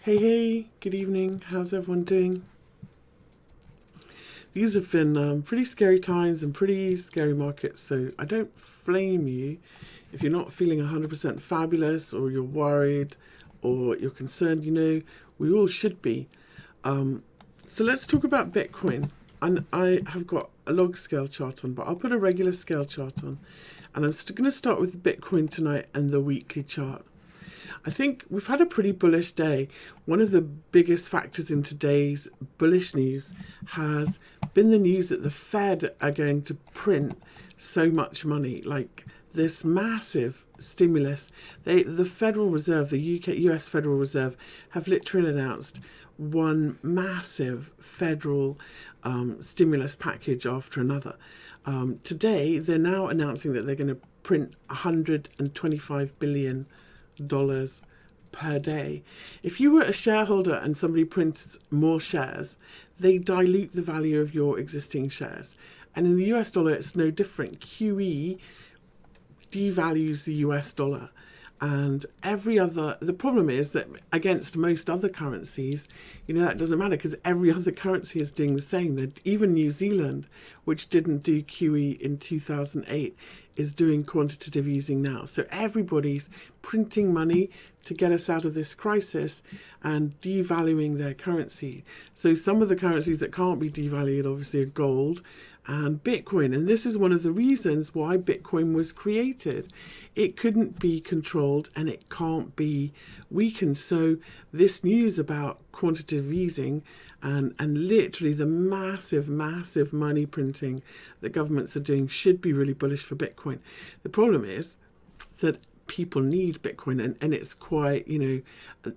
Hey, good evening. How's everyone doing? These have been pretty scary times and pretty scary markets, so I don't blame you if you're not feeling 100% fabulous or you're worried or you're concerned. We all should be. So let's talk about Bitcoin. And I have got a log scale chart on, but I'll put a regular scale chart on. And I'm going to start with Bitcoin tonight and the weekly chart. I think we've had a pretty bullish day. One of the biggest factors in today's bullish news has been the news that the Fed are going to print so much money, like this massive stimulus. The Federal Reserve, the US Federal Reserve, have literally announced one massive federal stimulus package after another. Today, they're now announcing that they're going to print $125 billion per day. If you were a shareholder and somebody prints more shares, they dilute the value of your existing shares. And in the US dollar, it's no different. QE devalues the US dollar. And the problem is that against most other currencies, that doesn't matter because every other currency is doing the same. That even New Zealand, which didn't do QE in 2008, is doing quantitative easing now. So everybody's printing money to get us out of this crisis and devaluing their currency. So some of the currencies that can't be devalued obviously are gold and Bitcoin. And this is one of the reasons why Bitcoin was created. It couldn't be controlled and it can't be weakened. So this news about quantitative easing and literally the massive money printing that governments are doing should be really bullish for Bitcoin. The problem is that people need Bitcoin and it's quite,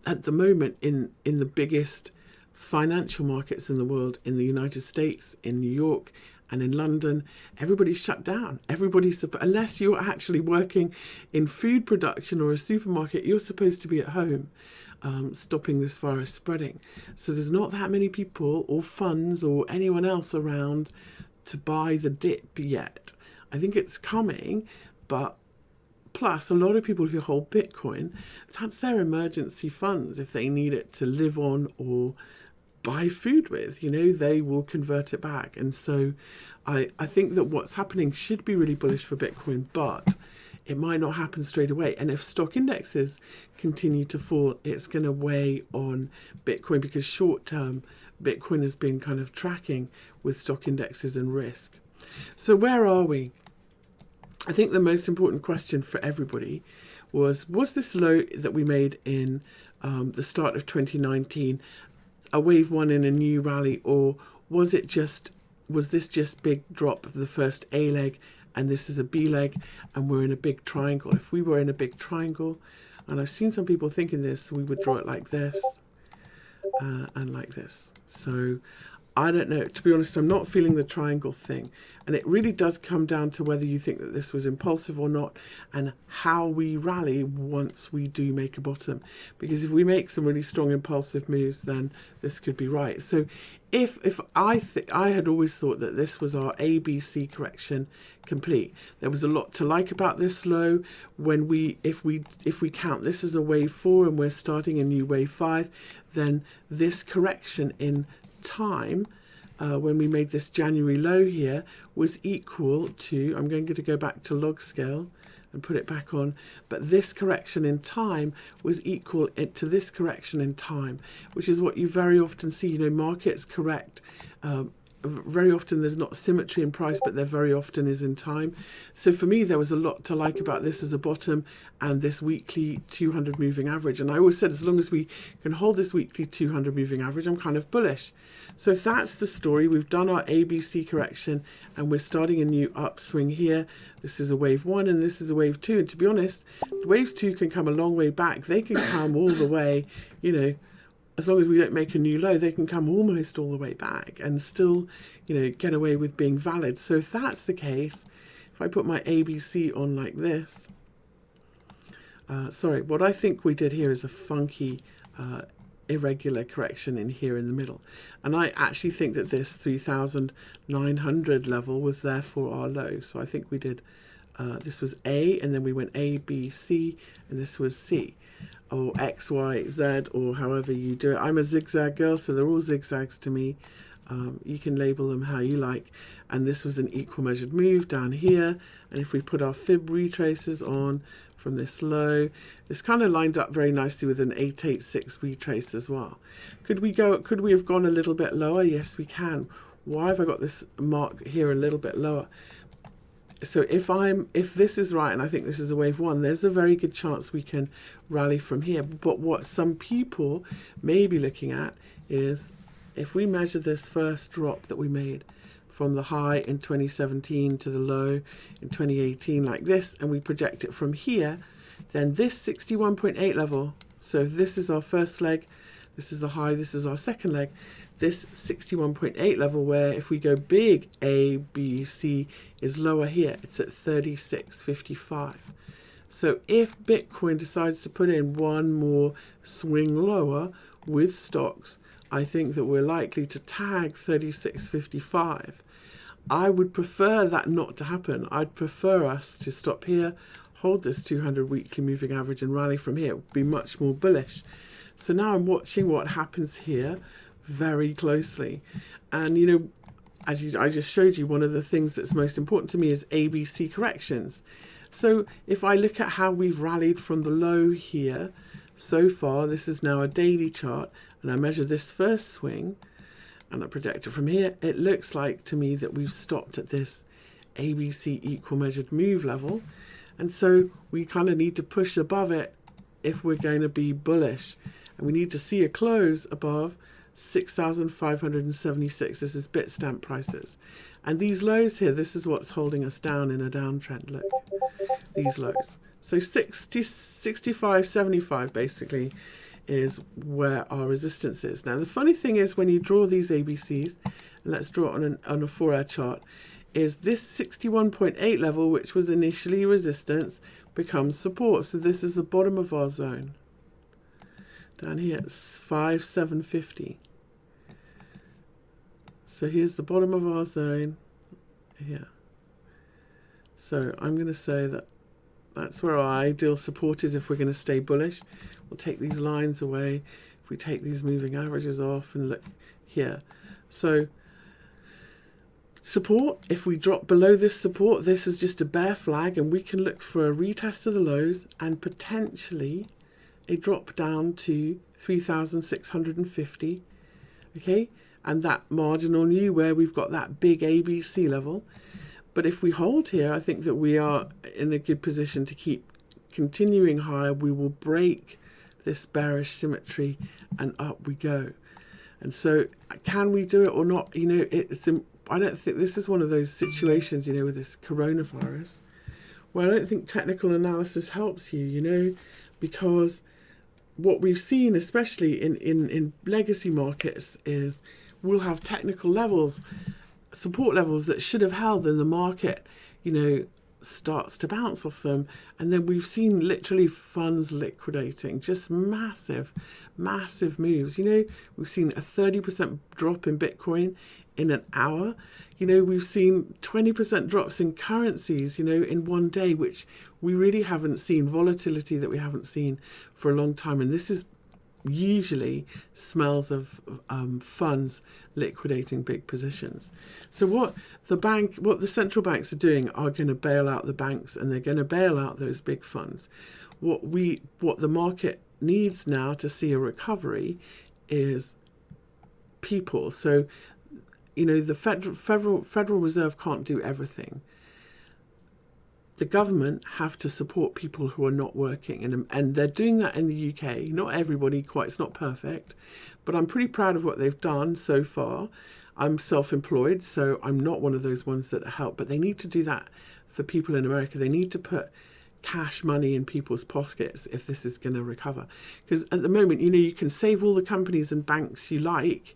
at the moment in the biggest financial markets in the world, in the United States, in New York, and in London, everybody's shut down. Unless you're actually working in food production or a supermarket, you're supposed to be at home, stopping this virus spreading. So there's not that many people or funds or anyone else around to buy the dip yet. I think it's coming, but plus a lot of people who hold Bitcoin, that's their emergency funds if they need it to live on or buy food with, they will convert it back. And so I think that what's happening should be really bullish for Bitcoin, but it might not happen straight away. And if stock indexes continue to fall, it's going to weigh on Bitcoin because short term, Bitcoin has been kind of tracking with stock indexes and risk. So where are we? I think the most important question for everybody was this low that we made in the start of 2019 a wave one in a new rally, or was this just big drop of the first A leg and this is a B leg and we're in a big triangle? If we were in a big triangle, and I've seen some people thinking this, we would draw it like this and like this. So I don't know. To be honest, I'm not feeling the triangle thing. And it really does come down to whether you think that this was impulsive or not and how we rally once we do make a bottom. Because if we make some really strong impulsive moves, then this could be right. So if I had always thought that this was our ABC correction complete. There was a lot to like about this low. If we count this as a wave 4 and we're starting a new wave 5, then this correction in time when we made this January low here was equal to, I'm going to go back to log scale and put it back on, but this correction in time was equal to this correction in time, which is what you very often see. Markets correct. Very often there's not symmetry in price, but there very often is in time. So for me, there was a lot to like about this as a bottom and this weekly 200 moving average. And I always said, as long as we can hold this weekly 200 moving average, I'm kind of bullish. So if that's the story, we've done our ABC correction and we're starting a new upswing here. This is a wave 1 and this is a wave 2. And to be honest, waves 2 can come a long way back. They can come all the way, as long as we don't make a new low, they can come almost all the way back and still, get away with being valid. So if that's the case, if I put my ABC on like this, what I think we did here is a funky, irregular correction in here in the middle. And I actually think that this 3,900 level was therefore our low. So I think we did, this was A, and then we went A, B, C, and this was C. or X, Y, Z, or however you do it. I'm a zigzag girl, so they're all zigzags to me. You can label them how you like. And this was an equal measured move down here. And if we put our fib retraces on from this low, this kind of lined up very nicely with an 886 retrace as well. Could we have gone a little bit lower? Yes, we can. Why have I got this mark here a little bit lower? So if this is right, and I think this is a wave one, there's a very good chance we can rally from here. But what some people may be looking at is if we measure this first drop that we made from the high in 2017 to the low in 2018 like this, and we project it from here, then this 61.8 level, so this is our first leg, this is the high, this is our second leg, this 61.8 level, where if we go big A, B, C, is lower here. It's at 36.55. So if Bitcoin decides to put in one more swing lower with stocks, I think that we're likely to tag 36.55. I would prefer that not to happen. I'd prefer us to stop here, hold this 200 weekly moving average and rally from here. It would be much more bullish. So now I'm watching what happens here very closely. And you know, as I just showed you, one of the things that's most important to me is ABC corrections. So if I look at how we've rallied from the low here so far, this is now a daily chart, and I measure this first swing and I project it from here, it looks like to me that we've stopped at this ABC equal measured move level. And so we kind of need to push above it if we're going to be bullish. And we need to see a close above 6,576. This is Bitstamp prices. And these lows here, this is what's holding us down in a downtrend. Look, these lows. So 65.75 basically is where our resistance is. Now, the funny thing is when you draw these ABCs, and let's draw it on a 4-hour chart, is this 61.8 level, which was initially resistance, becomes support. So this is the bottom of our zone. Down here, it's 5,750. So here's the bottom of our zone here. So I'm going to say that that's where our ideal support is if we're going to stay bullish. We'll take these lines away. If we take these moving averages off and look here. So support, if we drop below this support, this is just a bear flag, and we can look for a retest of the lows and potentially a drop down to 3,650. Okay, and that marginal new where we've got that big ABC level. But if we hold here, I think that we are in a good position to keep continuing higher. We will break this bearish symmetry and up we go. And so can we do it or not? You know, I don't think this is one of those situations, you know, with this coronavirus, where I don't think technical analysis helps you, you know, because what we've seen, especially in legacy markets, is we'll have technical levels, support levels that should have held, and the market, you know, starts to bounce off them. And then we've seen literally funds liquidating, just massive moves. You know, we've seen a 30% drop in Bitcoin in an hour. You know, we've seen 20% drops in currencies, you know, in one day, which we really haven't seen, volatility that we haven't seen for a long time. And this is usually smells of funds liquidating big positions. So what the central banks are doing are going to bail out the banks, and they're going to bail out those big funds. What the market needs now to see a recovery is people. So, you know, the Federal Reserve can't do everything. The government have to support people who are not working, and they're doing that in the UK. Not everybody, quite, it's not perfect, but I'm pretty proud of what they've done so far. I'm self-employed, so I'm not one of those ones that help, but they need to do that for people in America. They need to put cash money in people's pockets if this is going to recover. Because at the moment, you know, you can save all the companies and banks you like,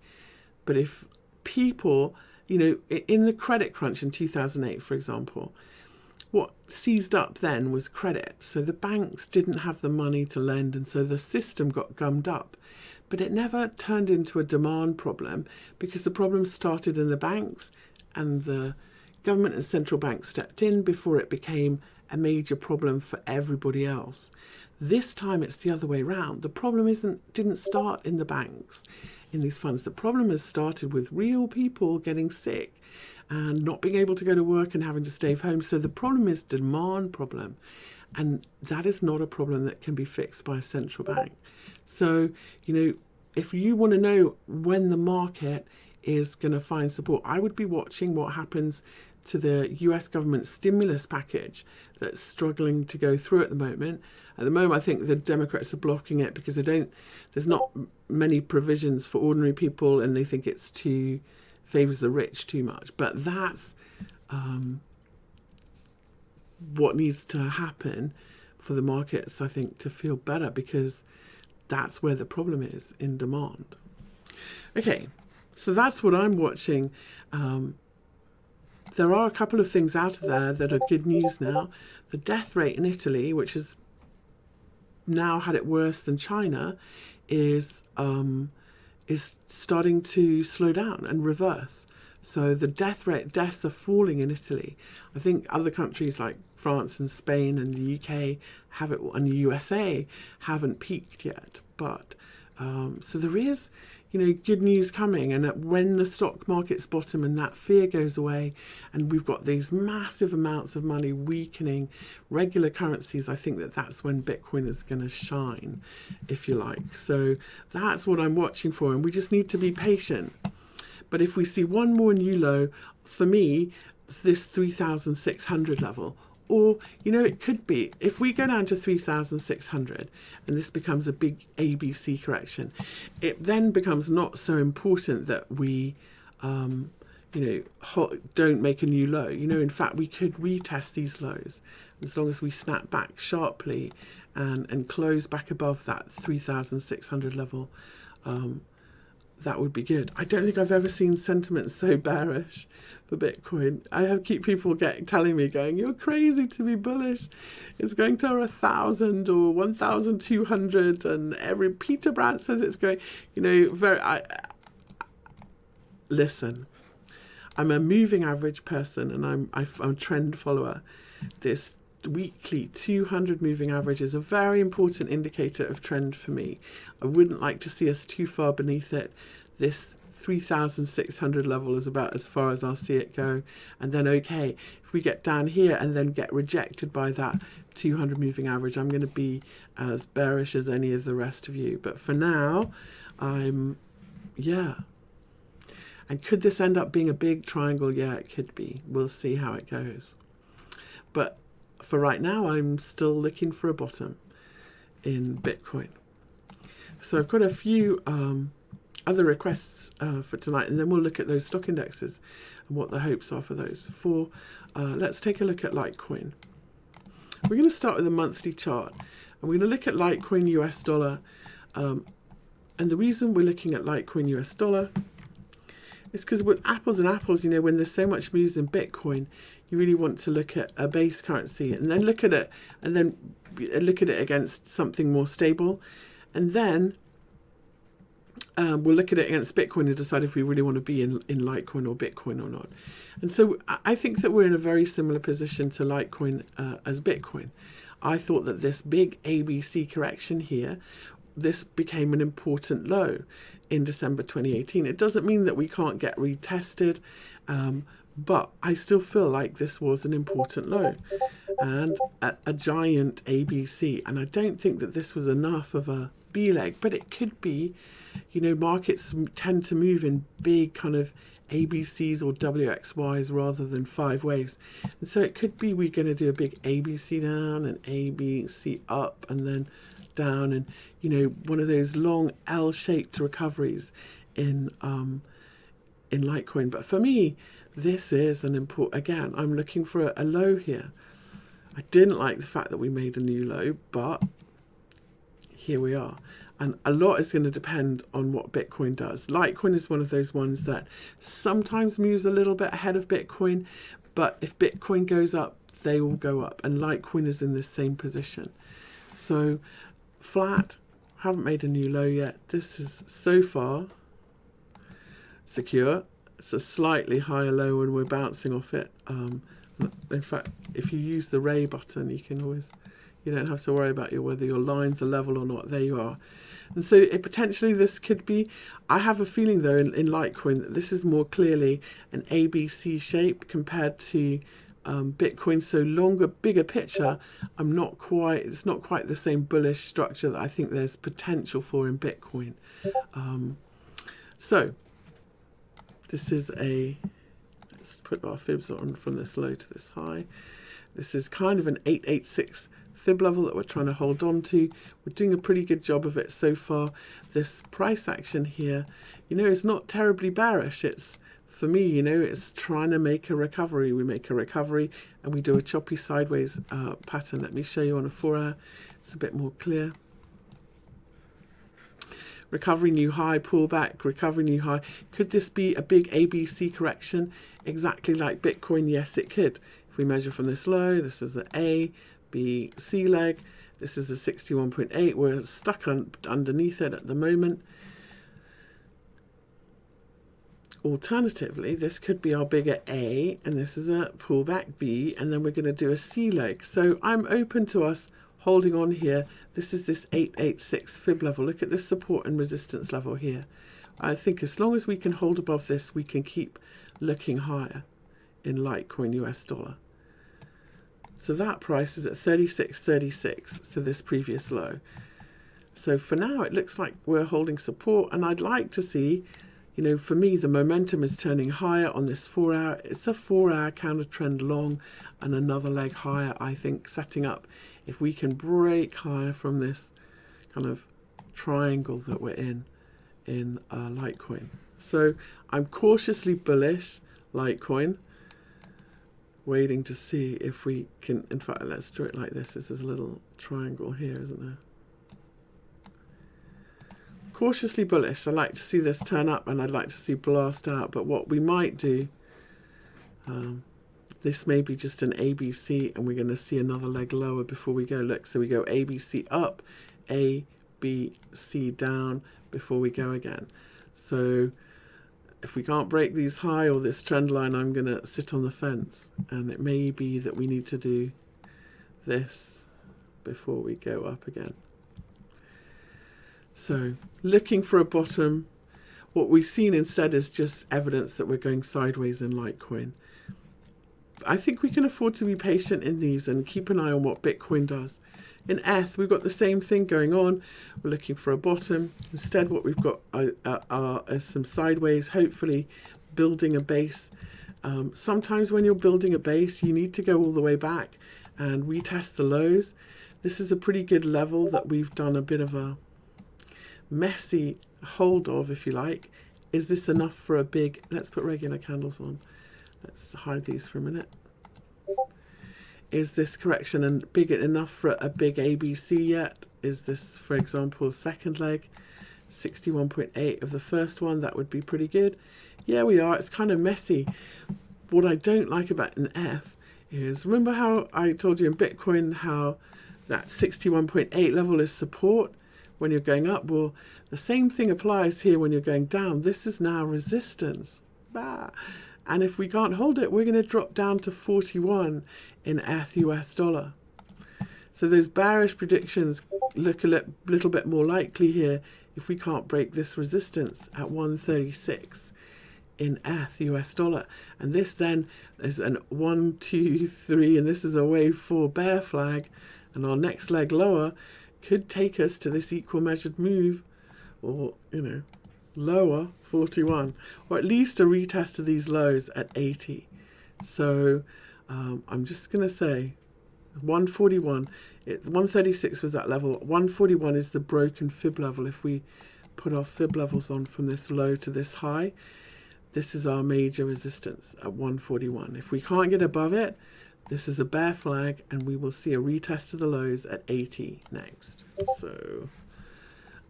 but if people, you know, in the credit crunch in 2008, for example, what seized up then was credit. So the banks didn't have the money to lend, and so the system got gummed up. But it never turned into a demand problem, because the problem started in the banks, and the government and central banks stepped in before it became a major problem for everybody else. This time it's the other way around. The problem didn't start in the banks, in these funds. The problem has started with real people getting sick and not being able to go to work and having to stay home. So the problem is a demand problem. And that is not a problem that can be fixed by a central bank. So, if you want to know when the market is going to find support, I would be watching what happens to the US government stimulus package that's struggling to go through at the moment. At the moment, I think the Democrats are blocking it because there's not many provisions for ordinary people, and they think it's favours the rich too much. But that's what needs to happen for the markets, I think, to feel better, because that's where the problem is, in demand. Okay, so that's what I'm watching. There are a couple of things out of there that are good news now. The death rate in Italy, which has now had it worse than China, is starting to slow down and reverse. So the deaths are falling in Italy. I think other countries like France and Spain and the UK and the USA haven't peaked yet. But so there is, good news coming. And when the stock markets bottom and that fear goes away, and we've got these massive amounts of money weakening regular currencies, I think that's when Bitcoin is going to shine, if you like. So that's what I'm watching for. And we just need to be patient. But if we see one more new low, for me, this 3,600 level, or, it could be, if we go down to 3,600 and this becomes a big ABC correction, it then becomes not so important that we, don't make a new low. In fact, we could retest these lows as long as we snap back sharply and close back above that 3,600 level. That would be good. I don't think I've ever seen sentiment so bearish for Bitcoin. I keep people telling me, going, "You're crazy to be bullish. It's going to 1,000 or 1,200, and Peter Brandt says it's going." Listen, I'm a moving average person, and I'm a trend follower. This weekly 200 moving average is a very important indicator of trend for me. I wouldn't like to see us too far beneath it. This 3,600 level is about as far as I'll see it go. And then, okay, if we get down here and then get rejected by that 200 moving average, I'm going to be as bearish as any of the rest of you. But for now, And could this end up being a big triangle? Yeah, it could be. We'll see how it goes. But for right now, I'm still looking for a bottom in Bitcoin. So I've got a few other requests for tonight, and then we'll look at those stock indexes and what the hopes are for those. Let's take a look at Litecoin. We're going to start with a monthly chart, and we're going to look at Litecoin US dollar. And the reason we're looking at Litecoin US dollar is because with apples and apples, when there's so much moves in Bitcoin, you really want to look at a base currency and then look at it against something more stable. And then we'll look at it against Bitcoin and decide if we really want to be in Litecoin or Bitcoin or not. And so I think that we're in a very similar position to Litecoin as Bitcoin. I thought that this big ABC correction here, this became an important low in December 2018. It doesn't mean that we can't get retested, but I still feel like this was an important low and a giant ABC. And I don't think that this was enough of a B leg, but it could be. Markets tend to move in big kind of ABCs or WXYs rather than 5 waves. And so it could be we're going to do a big ABC down and ABC up and then down, and one of those long L-shaped recoveries in Litecoin. But for me, this is an important, again, I'm looking for a low here. I didn't like the fact that we made a new low, but here we are. And a lot is going to depend on what Bitcoin does. Litecoin is one of those ones that sometimes moves a little bit ahead of Bitcoin, but if Bitcoin goes up, they all go up. And Litecoin is in the same position. So flat, haven't made a new low yet. This is so far secure. It's a slightly higher low when we're bouncing off it. In fact, if you use the ray button, you don't have to worry about whether your lines are level or not. There you are. And so potentially this could be, I have a feeling though in Litecoin that this is more clearly an ABC shape compared to Bitcoin. So longer, bigger picture, it's not quite the same bullish structure that I think there's potential for in Bitcoin. So this is let's put our fibs on from this low to this high. This is kind of an 886 fib level that we're trying to hold on to. We're doing a pretty good job of it so far. This price action here, is not terribly bearish. It's, for me, it's trying to make a recovery. We make a recovery and we do a choppy sideways pattern. Let me show you on a 4-hour. It's a bit more clear. Recovery, new high, pullback, recovery, new high. Could this be a big ABC correction? Exactly like Bitcoin? Yes, it could. If we measure from this low, this was the A, B, C leg. This is the 61.8. We're stuck underneath it at the moment. Alternatively, this could be our bigger A, and this is a pullback B, and then we're going to do a C leg. So I'm open to us holding on here. This is this 886 fib level. Look at this support and resistance level here. I think as long as we can hold above this, we can keep looking higher in Litecoin US dollar. So that price is at 36.36, so this previous low. So for now, it looks like we're holding support, and I'd like to see, for me, the momentum is turning higher on this 4-hour. It's a 4-hour counter trend long and another leg higher, I think, setting up. If we can break higher from this kind of triangle that we're in Litecoin. So I'm cautiously bullish Litecoin, waiting to see if we can, in fact, let's draw it like this. This is a little triangle here, isn't there? Cautiously bullish. I like to see this turn up and I'd like to see blast out. But what we might do, this may be just an ABC and we're going to see another leg lower before we go. Look, so we go ABC up, A, B, C down before we go again. So if we can't break these high or this trend line, I'm going to sit on the fence. And it may be that we need to do this before we go up again. So looking for a bottom. What we've seen instead is just evidence that we're going sideways in Litecoin. I think we can afford to be patient in these and keep an eye on what Bitcoin does. In ETH, we've got the same thing going on. We're looking for a bottom. Instead, what we've got are some sideways, hopefully building a base. Sometimes when you're building a base, you need to go all the way back and retest the lows. This is a pretty good level that we've done a bit of a messy hold of, if you like. Is this enough for a big, let's put regular candles on. Let's hide these for a minute. Is this correction and big enough for a big ABC yet? Is this, for example, second leg, 61.8 of the first one? That would be pretty good. Yeah, we are. It's kind of messy. What I don't like about an ETH is, remember how I told you in Bitcoin how that 61.8 level is support when you're going up? Well, the same thing applies here when you're going down. This is now resistance. Bah. And if we can't hold it, we're going to drop down to 41 in ETH US dollar. So those bearish predictions look a little bit more likely here if we can't break this resistance at 136 in ETH US dollar. And this then is an 1, 2, 3, and this is a wave 4 bear flag. And our next leg lower could take us to this equal measured move, or, lower 41, or at least a retest of these lows at 80. So I'm just going to say 141, 136 was that level. 141 is the broken fib level. If we put our fib levels on from this low to this high, this is our major resistance at 141. If we can't get above it, this is a bear flag, and we will see a retest of the lows at 80 next. So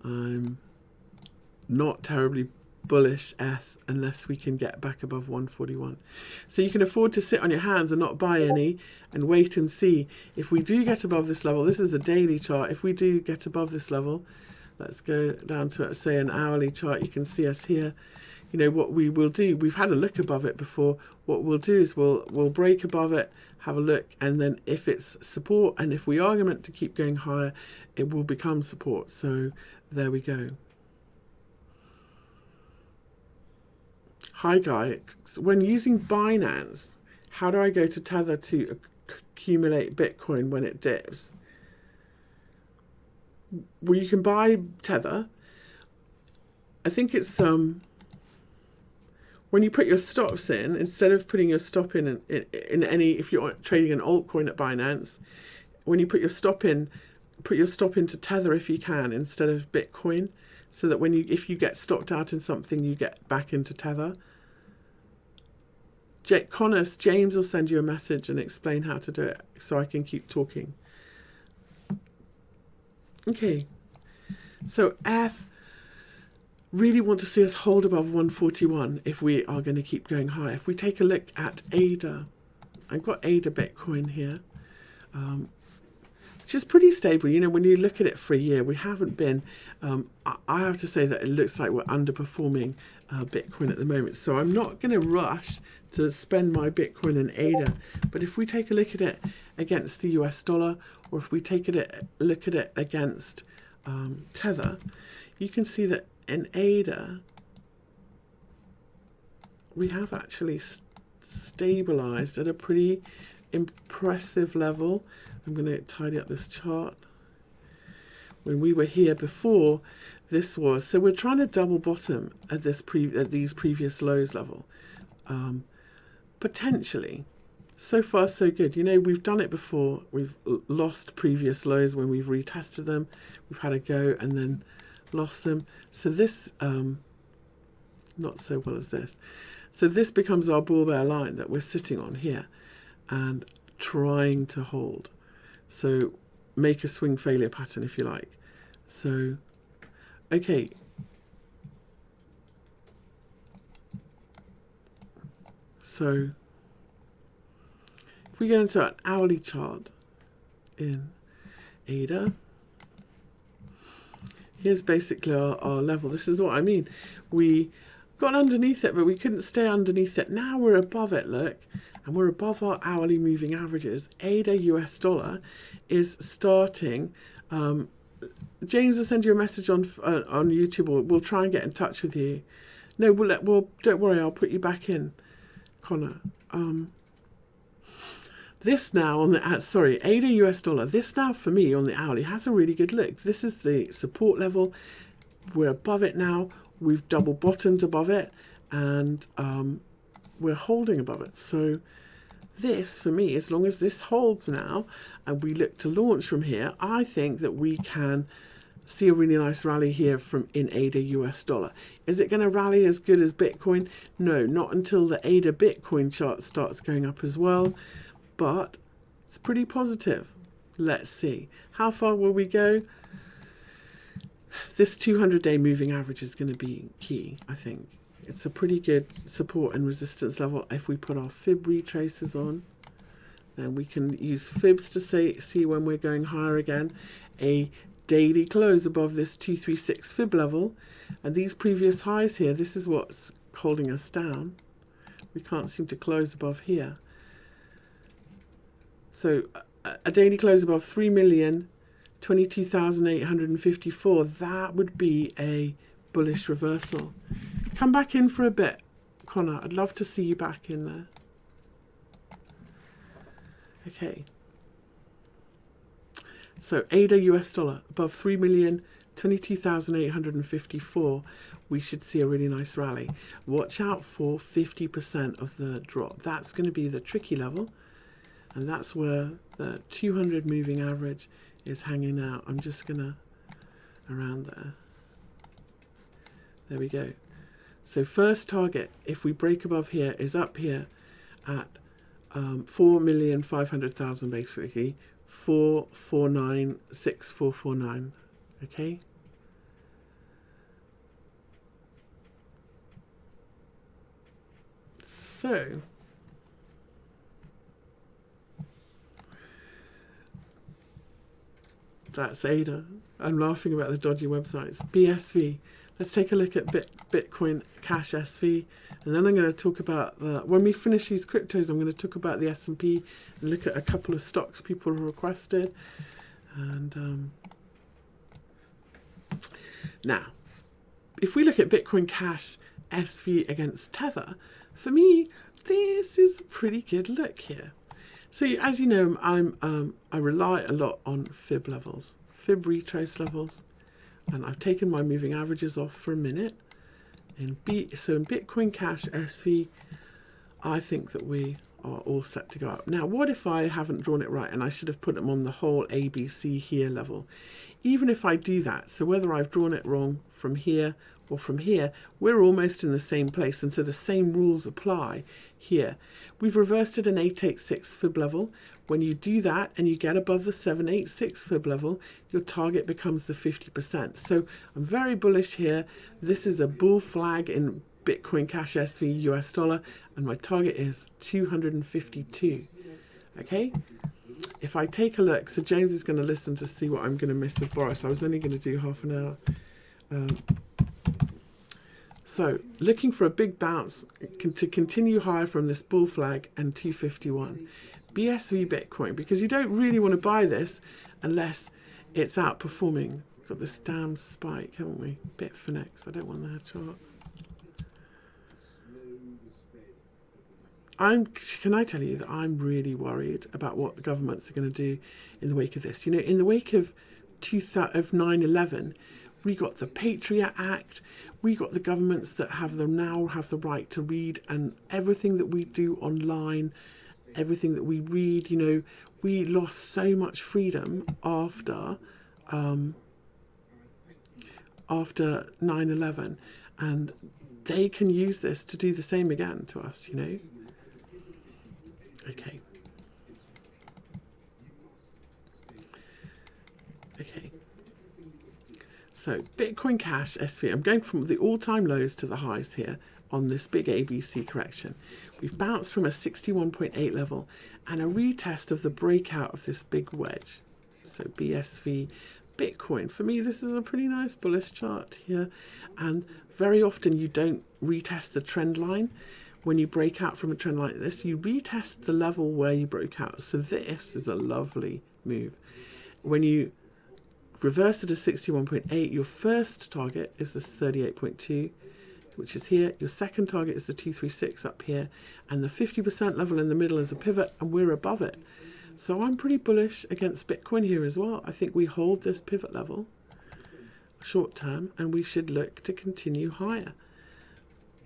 I'm not terribly bullish ETH unless we can get back above 141. So you can afford to sit on your hands and not buy any and wait and see. If we do get above this level, this is a daily chart. If we do get above this level, let's go down to, say, an hourly chart. You can see us here. you know, what we will do, we've had a look above it before. What we'll do is we'll break above it, have a look, and then if it's support, and if we are meant to keep going higher, it will become support. So there we go. Hi guys, when using Binance, how do I go to Tether to accumulate Bitcoin when it dips? Well, you can buy Tether. I think it's when you put your stops in, instead of putting your stop in any, if you're trading an altcoin at Binance, when you put your stop in, put your stop into Tether if you can, instead of Bitcoin, so that if you get stopped out in something, you get back into Tether. James will send you a message and explain how to do it, so I can keep talking. Okay, so F really want to see us hold above 141 if we are going to keep going high. If we take a look at ADA, I've got ADA Bitcoin here, which is pretty stable. You know, when you look at it for a year, we haven't been, I have to say that it looks like we're underperforming Bitcoin at the moment. So I'm not going to rush to spend my Bitcoin in ADA. But if we take a look at it against the US dollar, or if we take a look at it against Tether, you can see that in ADA, we have actually stabilized at a pretty impressive level. I'm going to tidy up this chart. When we were here before, this was, so we're trying to double bottom at these previous lows level. Potentially. So far, so good. You know, we've done it before. We've lost previous lows when we've retested them. We've had a go and then lost them. So this, not so well as this. So this becomes our bull bear line that we're sitting on here and trying to hold. So make a swing failure pattern if you like. So, okay. So if we go into an hourly chart in ADA, here's basically our level. This is what I mean. We got underneath it, but we couldn't stay underneath it. Now we're above it, look, and we're above our hourly moving averages. ADA US dollar is starting. James will send you a message on YouTube, or we'll try and get in touch with you. No, don't worry, I'll put you back in, Connor. This now on the, ADA US dollar, this now for me on the hourly has a really good look. This is the support level. We're above it now. We've double bottomed above it, and we're holding above it. So this, for me, as long as this holds now, and we look to launch from here, I think that we can see a really nice rally here in ADA US dollar. Is it going to rally as good as Bitcoin? No, not until the ADA Bitcoin chart starts going up as well. But it's pretty positive. Let's see. How far will we go? This 200-day moving average is going to be key, I think. It's a pretty good support and resistance level. If we put our fib retracers on, then we can use fibs to see when we're going higher again. A daily close above this 236 fib level. And these previous highs here, this is what's holding us down. We can't seem to close above here. So a daily close above 3,022,854, that would be a bullish reversal. Come back in for a bit, Connor. I'd love to see you back in there. Okay. So ADA US dollar above 3,022,854. We should see a really nice rally. Watch out for 50% of the drop. That's going to be the tricky level. And that's where the 200 moving average is hanging out. I'm just going to, around there. There we go. So first target, if we break above here, is up here at 4,500,000 basically. 449,6449. Okay. So that's ADA. I'm laughing about the dodgy websites. BSV. Let's take a look at Bitcoin Cash SV, and then I'm going to talk about when we finish these cryptos, I'm going to talk about the S&P and look at a couple of stocks people have requested. And now, if we look at Bitcoin Cash SV against Tether, for me, this is a pretty good look here. So as you know, I rely a lot on fib levels, fib retrace levels. And I've taken my moving averages off for a minute. So in Bitcoin Cash SV, I think that we are all set to go up. Now, what if I haven't drawn it right and I should have put them on the whole ABC here level? Even if I do that, so whether I've drawn it wrong from here or from here, we're almost in the same place. And so the same rules apply here. We've reversed at an 886 fib level. When you do that and you get above the 786 fib level, your target becomes the 50%. So I'm very bullish here. This is a bull flag in Bitcoin Cash SV US dollar, and my target is 252. Okay? If I take a look, so James is going to listen to see what I'm going to miss with Boris. I was only going to do half an hour. So looking for a big bounce to continue higher from this bull flag and 251. BSV Bitcoin, because you don't really want to buy this unless it's outperforming. Got this damn spike, haven't we? Bitfinex, I don't want that chart. Can I tell you that I'm really worried about what the governments are going to do in the wake of this? You know, in the wake of 9/11, we got the Patriot Act. We got the governments that now have the right to read, and everything that we do online, everything that we read, you know, we lost so much freedom after 9/11, and they can use this to do the same again to us, you know. Okay. So Bitcoin Cash SV, I'm going from the all-time lows to the highs here on this big ABC correction. We've bounced from a 61.8 level and a retest of the breakout of this big wedge. So BSV Bitcoin, for me, this is a pretty nice bullish chart here. And very often you don't retest the trend line. When you break out from a trend like this, you retest the level where you broke out. So this is a lovely move. When you reverse it to 61.8, your first target is this 38.2, which is here. Your second target is the 236 up here, and the 50% level in the middle is a pivot, and we're above it. So I'm pretty bullish against Bitcoin here as well. I think we hold this pivot level short term, and we should look to continue higher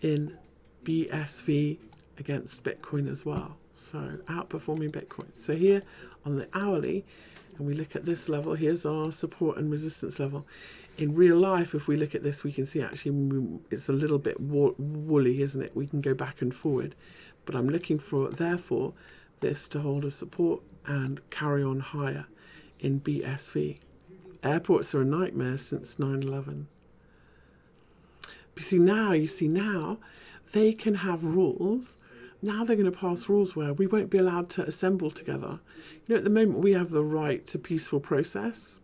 in BSV against Bitcoin as well. So outperforming Bitcoin. So here on the hourly, and we look at this level, here's our support and resistance level. In real life, if we look at this, we can see actually it's a little bit woolly, isn't it? We can go back and forward. But I'm looking for, therefore, this to hold a support and carry on higher in BSV. Airports are a nightmare since 9/11. But you see now, they can have rules. Now they're going to pass rules where we won't be allowed to assemble together. You know, at the moment we have the right to peaceful protest.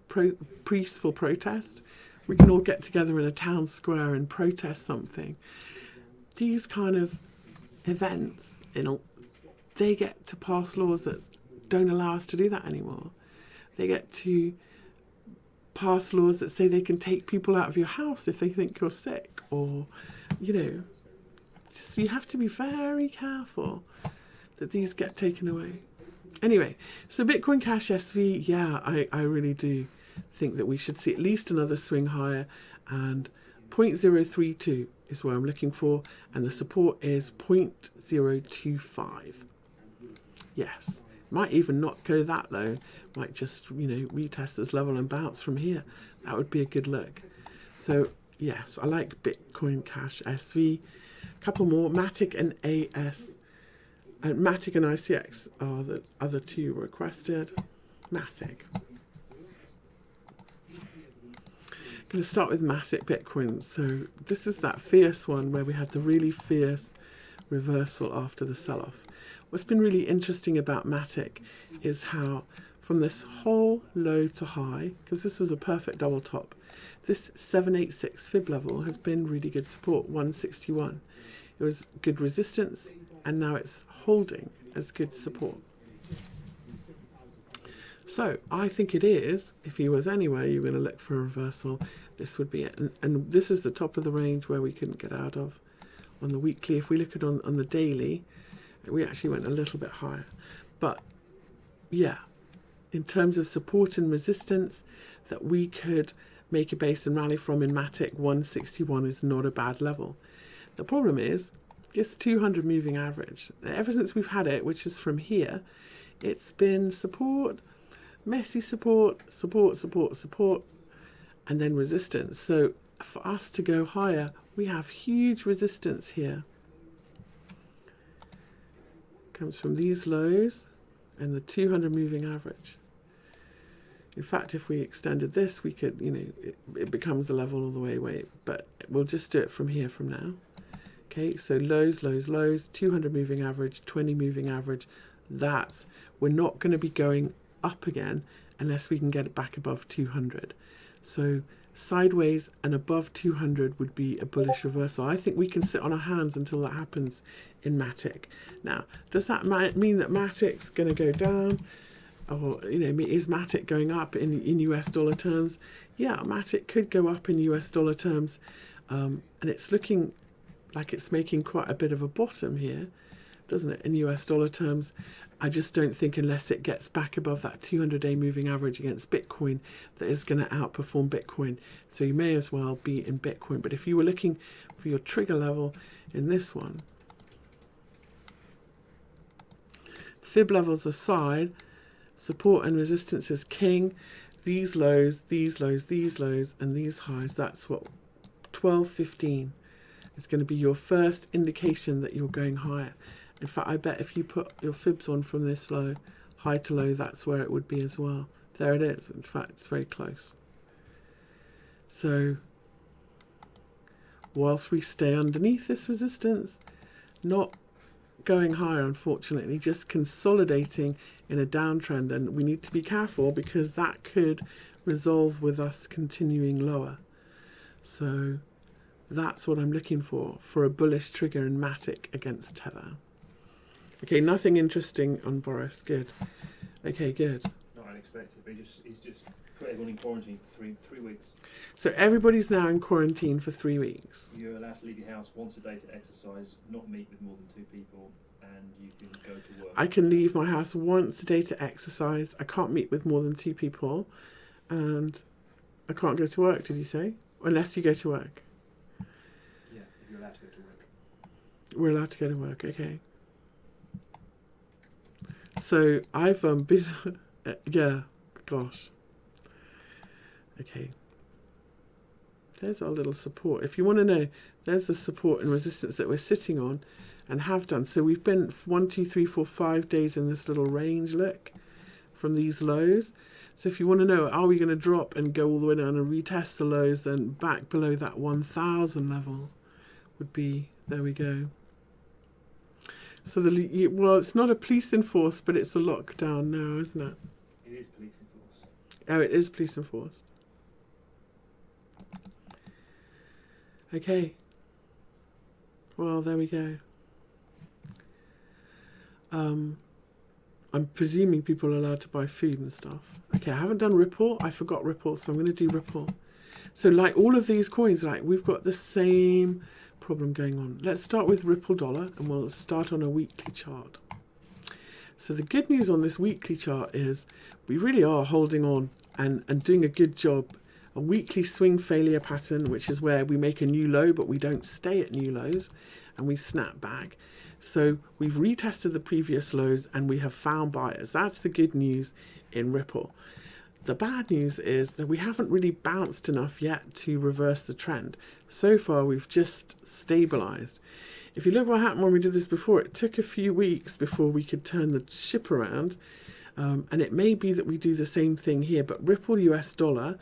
We can all get together in a town square and protest something. These kind of events, they get to pass laws that don't allow us to do that anymore. They get to pass laws that say they can take people out of your house if they think you're sick, or, you know, so you have to be very careful that these get taken away. Anyway, so Bitcoin Cash SV, yeah, I really do think that we should see at least another swing higher, and 0.032 is where I'm looking for, and the support is 0.025. Yes, might even not go that low, might just, you know, retest this level and bounce from here. That would be a good look. So yes, I like Bitcoin Cash SV. A couple more, MATIC and AS. And MATIC and ICX are the other two requested. MATIC. I'm going to start with MATIC Bitcoin. So this is that fierce one where we had the really fierce reversal after the sell-off. What's been really interesting about MATIC is how from this whole low to high, because this was a perfect double top, This 786 fib level has been really good support, 161. It was good resistance, and now it's holding as good support. So I think it is, if he was anywhere, you're going to look for a reversal. This would be it. And this is the top of the range where we couldn't get out of on the weekly. If we look at on the daily, we actually went a little bit higher. But yeah, in terms of support and resistance that we could make a base and rally from in MATIC, 161 is not a bad level. The problem is this 200 moving average. Ever since we've had it, which is from here, it's been support, messy support, support, support, support, and then resistance. So for us to go higher, we have huge resistance here. Comes from these lows and the 200 moving average. In fact, if we extended this, we could, you know, it becomes a level all the way away, but we'll just do it from here from now. Okay, so lows, lows, lows, 200 moving average, 20 moving average. We're not going to be going up again unless we can get it back above 200. So sideways and above 200 would be a bullish reversal. I think we can sit on our hands until that happens in MATIC. Now, does that mean that MATIC's going to go down? Or, you know, is MATIC going up in US dollar terms? Yeah, MATIC could go up in US dollar terms. And it's looking like it's making quite a bit of a bottom here, doesn't it, in US dollar terms? I just don't think unless it gets back above that 200-day moving average against Bitcoin that is going to outperform Bitcoin. So you may as well be in Bitcoin. But if you were looking for your trigger level in this one, fib levels aside, support and resistance is king. These lows, these lows, these lows, and these highs, that's what 12.15 is going to be your first indication that you're going higher. In fact, I bet if you put your fibs on from this low, high to low, that's where it would be as well. There it is. In fact, it's very close. So whilst we stay underneath this resistance, not going higher, unfortunately, just consolidating in a downtrend, and we need to be careful because that could resolve with us continuing lower. So that's what I'm looking for a bullish trigger in MATIC against Tether. Okay, nothing interesting on Boris. Good. Okay, good. Not unexpected, but he's just put everyone in quarantine for three weeks. So everybody's now in quarantine for 3 weeks. You're allowed to leave your house once a day to exercise, not meet with more than 2 people, and you can go to work. I can leave my house once a day to exercise. I can't meet with more than 2 people, and I can't go to work, did you say? Unless you go to work. Yeah, if you're allowed to go to work. We're allowed to go to work, okay. So I've been, yeah, gosh. Okay. There's our little support. If you want to know, there's the support and resistance that we're sitting on and have done. So we've been 1, 2, 3, 4, 5 days in this little range, look, from these lows. So if you want to know, are we going to drop and go all the way down and retest the lows, then back below that 1,000 level would be, there we go. So well, it's not a police enforced, but it's a lockdown now, isn't it? It is police enforced. Oh, it is police enforced. Okay. Well, there we go. I'm presuming people are allowed to buy food and stuff. Okay, I haven't done Ripple. I forgot Ripple, so I'm going to do Ripple. So like all of these coins, like we've got the same problem going on. Let's start with Ripple dollar, and we'll start on a weekly chart. So the good news on this weekly chart is we really are holding on and doing a good job. A weekly swing failure pattern, which is where we make a new low, but we don't stay at new lows, and we snap back. So we've retested the previous lows, and we have found buyers. That's the good news in Ripple. The bad news is that we haven't really bounced enough yet to reverse the trend. So far, we've just stabilized. If you look what happened when we did this before, it took a few weeks before we could turn the ship around. And it may be that we do the same thing here, but Ripple US dollar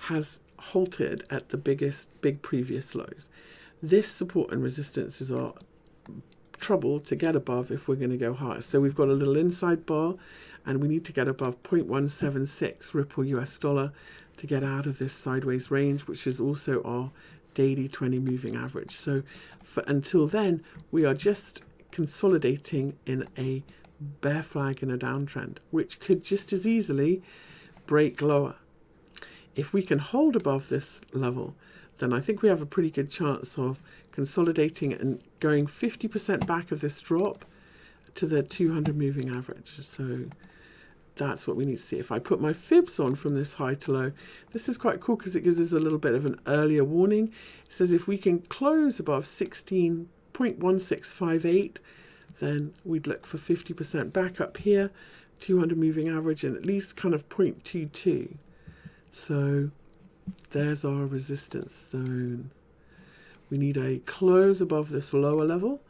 has halted at the big previous lows. This support and resistance is our trouble to get above if we're going to go higher. So we've got a little inside bar, and we need to get above 0.176 Ripple US dollar to get out of this sideways range, which is also our daily 20 moving average. So until then, we are just consolidating in a bear flag in a downtrend, which could just as easily break lower. If we can hold above this level, then I think we have a pretty good chance of consolidating and going 50% back of this drop to the 200 moving average. So that's what we need to see. If I put my fibs on from this high to low, this is quite cool because it gives us a little bit of an earlier warning. It says if we can close above 16.1658, then we'd look for 50% back up here, 200 moving average, and at least kind of 0.22. So there's our resistance zone. We need a close above this lower level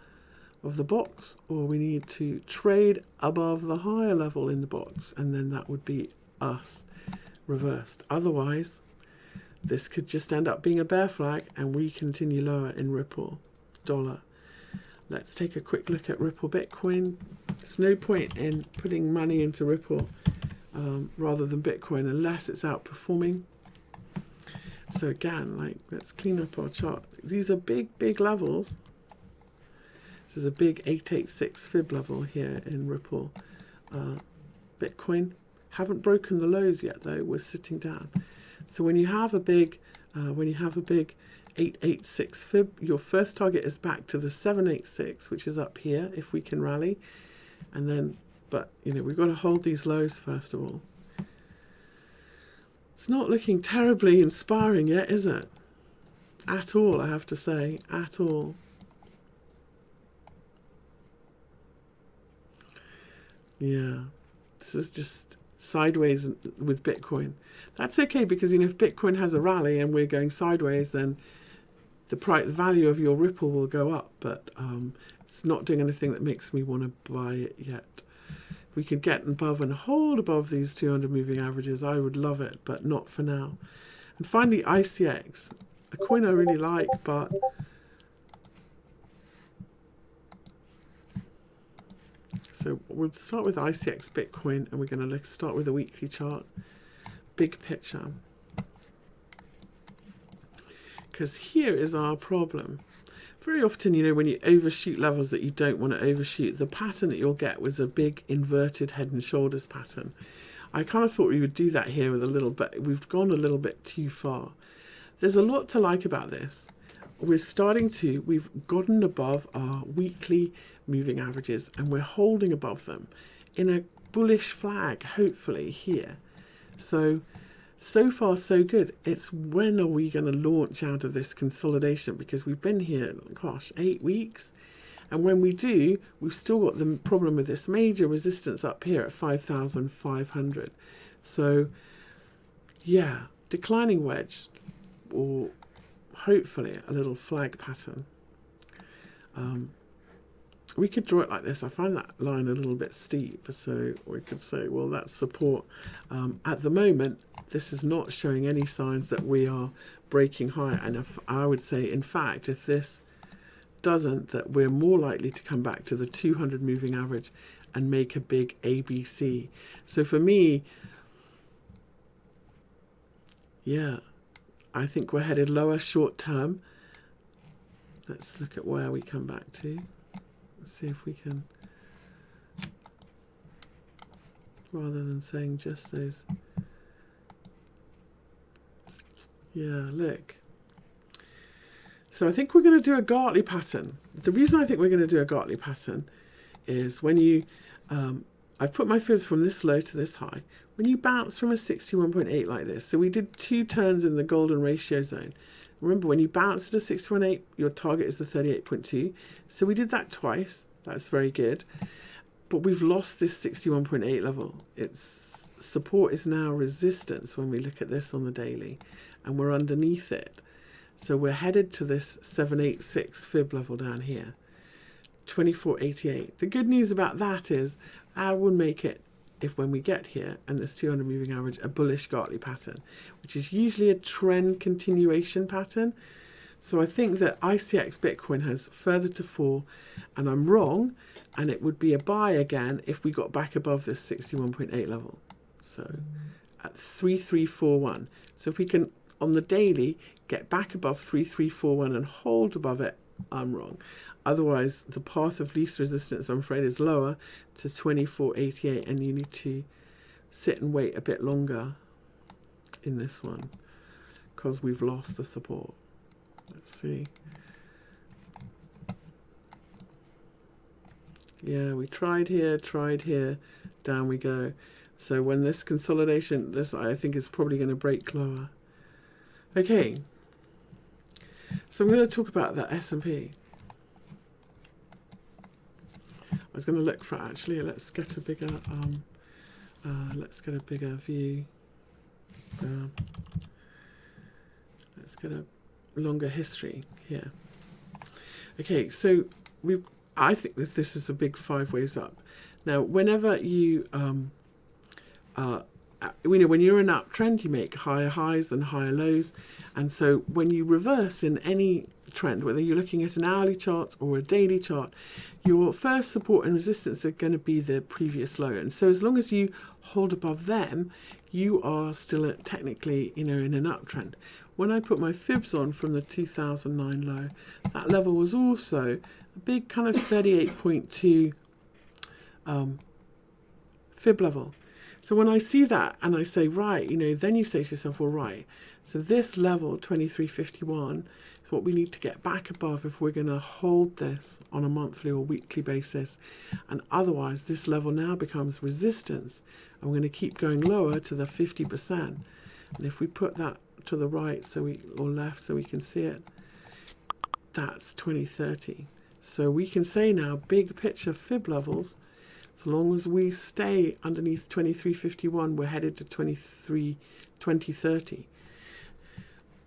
of the box, or we need to trade above the higher level in the box, and then that would be us reversed. Otherwise, this could just end up being a bear flag and we continue lower in Ripple dollar. Let's take a quick look at Ripple Bitcoin. There's no point in putting money into Ripple rather than Bitcoin unless it's outperforming. So again, let's clean up our chart. These are big levels. This is a big 886 fib level here in Ripple Bitcoin. Haven't broken the lows yet though. We're sitting down. So when you have a big 886 fib, your first target is back to the 786, which is up here if we can rally, and then we've got to hold these lows first of all. It's not looking terribly inspiring yet, is it? At all, I have to say, at all. Yeah, this is just sideways with Bitcoin. That's okay because if Bitcoin has a rally and we're going sideways, then the value of your Ripple will go up, but it's not doing anything that makes me want to buy it yet. If we could get above and hold above these 200 moving averages, I would love it, but not for now. And finally, ICX, a coin I really like, but so we'll start with ICX Bitcoin, and we're going to start with a weekly chart, big picture. Because here is our problem. Very often, when you overshoot levels that you don't want to overshoot, the pattern that you'll get was a big inverted head and shoulders pattern. I kind of thought we would do that here with a little bit. We've gone a little bit too far. There's a lot to like about this. We've gotten above our weekly moving averages and we're holding above them in a bullish flag, hopefully here. So far so good. It's when are we going to launch out of this consolidation, because we've been here, 8 weeks. And when we do, we've still got the problem with this major resistance up here at 5,500. So yeah, declining wedge, or hopefully a little flag pattern. We could draw it like this. I find that line a little bit steep, so we could say, well, that's support. At the moment, this is not showing any signs that we are breaking higher. And if I would say, in fact, if this doesn't, that we're more likely to come back to the 200 moving average and make a big ABC. So for me, yeah, I think we're headed lower short term. Let's look at where we come back to. Let's see if we can, rather than saying just those. Yeah, look. So I think we're going to do a Gartley pattern. The reason I think we're going to do a Gartley pattern is when you, I put my fibs from this low to this high. When you bounce from a 61.8 like this, so we did 2 turns in the golden ratio zone. Remember, when you bounce at a 61.8, your target is the 38.2. So we did that twice. That's very good. But we've lost this 61.8 level. Its support is now resistance when we look at this on the daily. And we're underneath it. So we're headed to this 786 fib level down here. 24.88. The good news about that is I will make it, if when we get here and this 200 moving average, a bullish Gartley pattern, which is usually a trend continuation pattern. So I think that ICX Bitcoin has further to fall, and I'm wrong, and it would be a buy again if we got back above this 61.8 level. So at 3341. So if we can, on the daily, get back above 3341 and hold above it, I'm wrong. Otherwise, the path of least resistance, I'm afraid, is lower to 2488, and you need to sit and wait a bit longer in this one because we've lost the support. Let's see. Yeah, we tried here, down we go. So when this consolidation, this I think is probably going to break lower. Okay, so I'm going to talk about the S&P. I was going to look for, actually, let's get a bigger view. Let's get a longer history here. Okay, so I think that this is a big 5 ways up. Now, whenever you when you're in an uptrend, you make higher highs and higher lows, and so when you reverse in any trend, whether you're looking at an hourly chart or a daily chart, your first support and resistance are going to be the previous low, and so as long as you hold above them, you are still technically, in an uptrend. When I put my fibs on from the 2009 low, that level was also a big kind of 38.2 fib level. So when I see that and I say, right, then you say to yourself, well, right, so this level, 2351, is what we need to get back above if we're going to hold this on a monthly or weekly basis. And otherwise, this level now becomes resistance. And we're going to keep going lower to the 50%. And if we put that to the right or left so we can see it, that's 2030. So we can say now, big picture fib levels, as long as we stay underneath 2351, we're headed to 2030.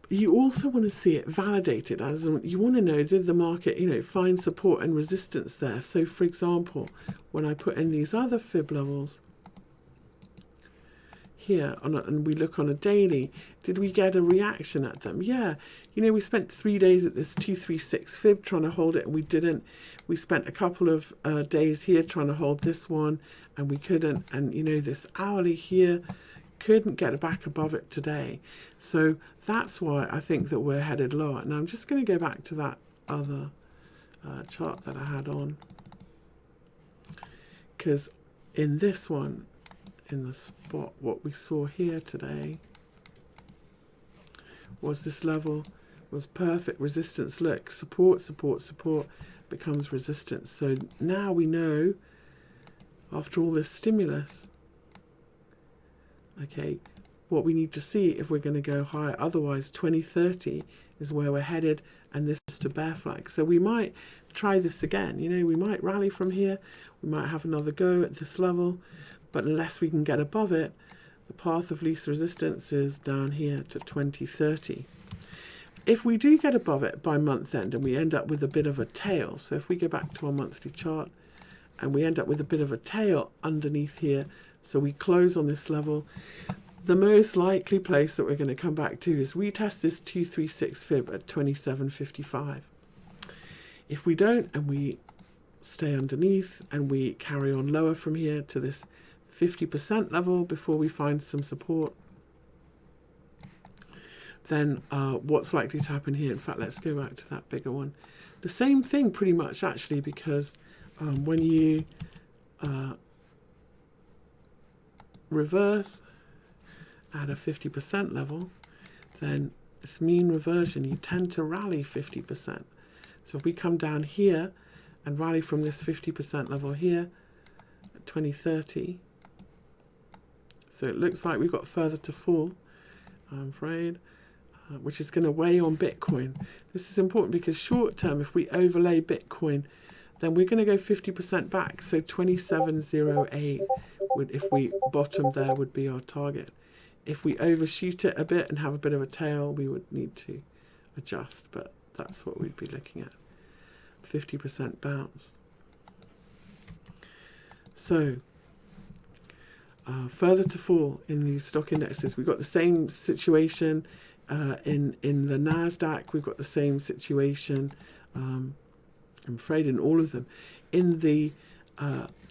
You also want to see it validated, as you want to know, did the market, find support and resistance there? So, for example, when I put in these other fib levels here, and we look on a daily, did we get a reaction at them? Yeah. We spent 3 days at this 236 fib trying to hold it, and we didn't. We spent a couple of days here trying to hold this one, and we couldn't. And, this hourly here couldn't get back above it today. So that's why I think that we're headed lower. Now, I'm just going to go back to that other chart that I had on, because in this one, in the spot, what we saw here today was this level was perfect resistance. Look, support, support, support becomes resistance. So now we know, after all this stimulus, okay, what we need to see if we're going to go higher. Otherwise, 2030 is where we're headed, and this is to bear flag. So we might try this again. We might rally from here. We might have another go at this level. But unless we can get above it, the path of least resistance is down here to 2030. If we do get above it by month end and we end up with a bit of a tail, so if we go back to our monthly chart and we end up with a bit of a tail underneath here, so we close on this level, the most likely place that we're going to come back to is we test this 236 fib at 27.55. If we don't, and we stay underneath and we carry on lower from here to this 50% level before we find some support, then what's likely to happen here? In fact, let's go back to that bigger one. The same thing pretty much, actually, because when you reverse at a 50% level, then it's mean reversion. You tend to rally 50%. So if we come down here and rally from this 50% level here at 2030, so it looks like we've got further to fall, I'm afraid, which is going to weigh on Bitcoin. This is important because short term, if we overlay Bitcoin, then we're going to go 50% back. So 27.08 would, if we bottom there, would be our target. If we overshoot it a bit and have a bit of a tail, we would need to adjust, but that's what we'd be looking at, 50% bounce. So further to fall in these stock indexes. We've got the same situation In the NASDAQ, we've got the same situation. I'm afraid in all of them. In the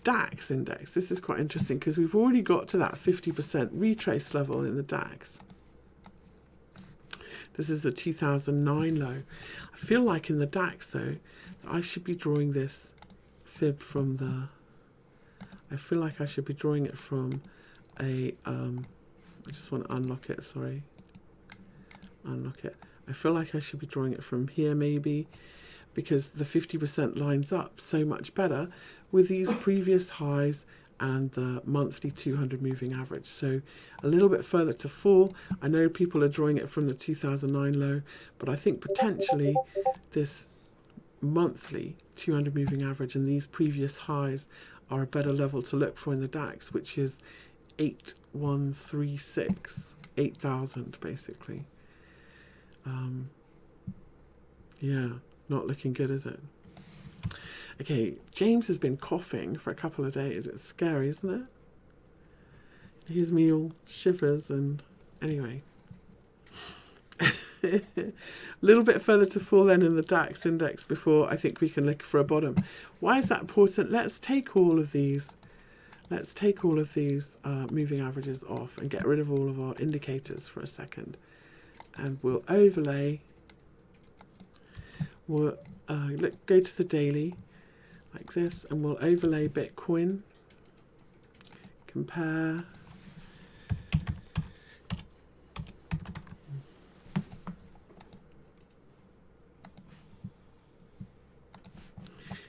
DAX index, this is quite interesting because we've already got to that 50% retrace level in the DAX. This is the 2009 low. I feel like in the DAX, though, I should be drawing this fib from the... I feel like I should be drawing it from a... I just want to unlock it, sorry. Unlock it. I feel like I should be drawing it from here, maybe, because the 50% lines up so much better with these previous highs and the monthly 200 moving average. So a little bit further to fall. I know people are drawing it from the 2009 low, but I think potentially this monthly 200 moving average and these previous highs are a better level to look for in the DAX, which is 8136, 8,000 basically. Yeah, not looking good, is it? Okay, James has been coughing for a couple of days. It's scary, isn't it? It gives me all shivers and anyway. A little bit further to fall then in the DAX index before I think we can look for a bottom. Why is that important? Let's take all of these. Let's take all of these moving averages off and get rid of all of our indicators for a second. And we'll overlay. We'll go to the daily like this, and we'll overlay Bitcoin. Compare.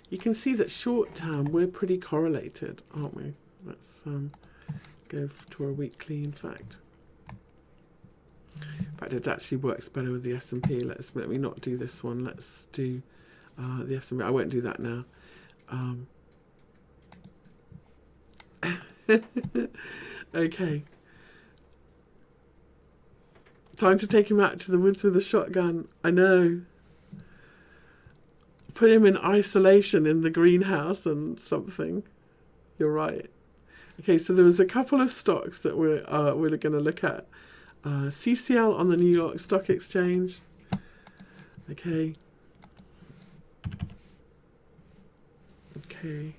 You can see that short term we're pretty correlated, aren't we? Let's go to a weekly, in fact. In fact, it actually works better with the S&P. Let me not do this one. Let's do the S&P. I won't do that now. Okay. Time to take him out to the woods with a shotgun. I know. Put him in isolation in the greenhouse and something. You're right. Okay, so there was a couple of stocks that we're going to look at. CCL on the New York Stock Exchange. Okay. Okay.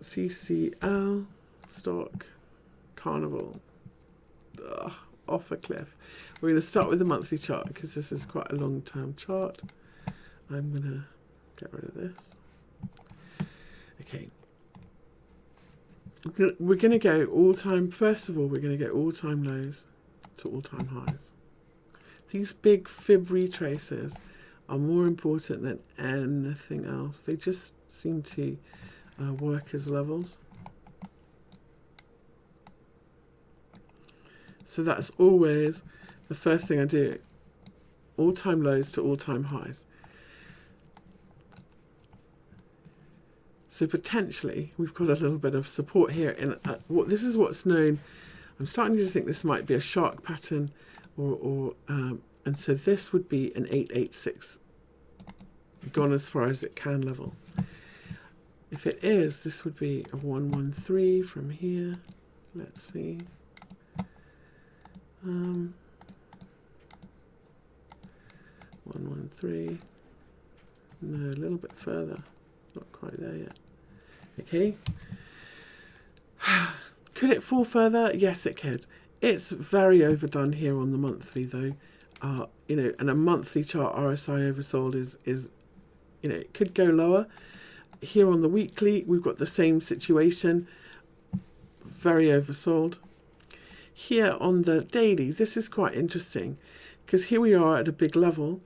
CCL stock Carnival. Ugh, off a cliff. We're going to start with the monthly chart because this is quite a long-term chart. I'm going to get rid of this. Okay. We're going to go all-time, first of all, we're going to go all-time lows to all-time highs. These big fib retraces are more important than anything else. They just seem to work as levels. So that's always the first thing I do. All-time lows to all-time highs. So potentially we've got a little bit of support here. In this is what's known. I'm starting to think this might be a shark pattern, and so this would be an 886, gone as far as it can level. If it is, this would be a 113 from here. Let's see. 113. No, a little bit further. Not quite there yet. Okay. Could it fall further? Yes, it could. It's very overdone here on the monthly, though. You know, and a monthly chart RSI oversold is you know, it could go lower. Here on the weekly, we've got the same situation. Very oversold. Here on the daily, this is quite interesting because here we are at a big level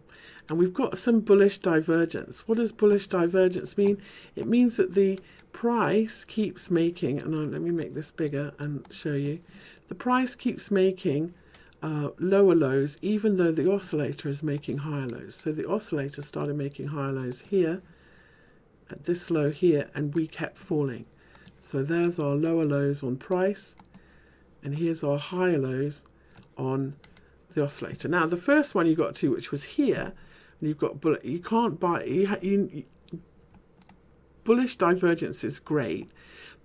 and we've got some bullish divergence. What does bullish divergence mean? It means that the price keeps making, and let me make this bigger and show you. The price keeps making lower lows even though the oscillator is making higher lows. So the oscillator started making higher lows here at this low here, and we kept falling. So there's our lower lows on price, and here's our higher lows on the oscillator. Now the first one you got to, which was here, and you've got you can't buy bullish divergence is great,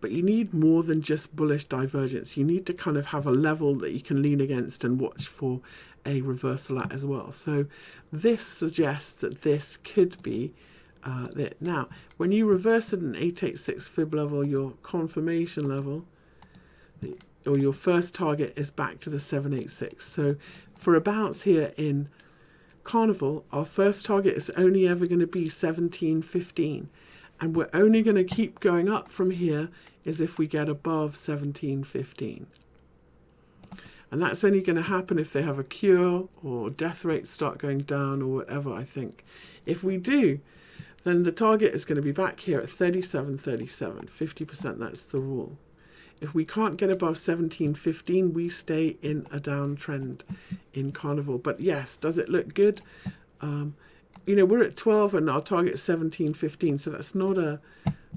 but you need more than just bullish divergence. You need to kind of have a level that you can lean against and watch for a reversal at as well. So this suggests that this could be it. Now, when you reverse at an 886 fib level, your confirmation level, or your first target, is back to the 786. So for a bounce here in Carnival, our first target is only ever going to be 1715, and we're only going to keep going up from here is if we get above 1715. And that's only going to happen if they have a cure or death rates start going down or whatever, I think. If we do, then the target is going to be back here at 37.37, 50%, that's the rule. If we can't get above 1715, we stay in a downtrend in Carnival. But yes, does it look good? You know, we're at 12 and our target is 1715, so that's not a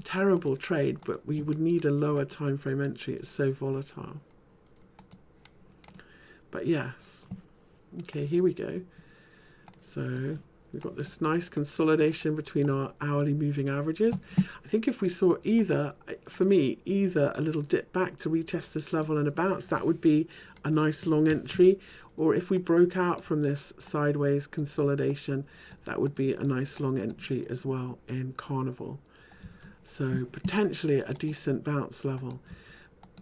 terrible trade, but we would need a lower time frame entry. It's so volatile. But yes. Okay, here we go. So we've got this nice consolidation between our hourly moving averages. I think if we saw either, for me, either a little dip back to retest this level and a bounce, that would be a nice long entry. Or if we broke out from this sideways consolidation, that would be a nice long entry as well in Carnival. So potentially a decent bounce level.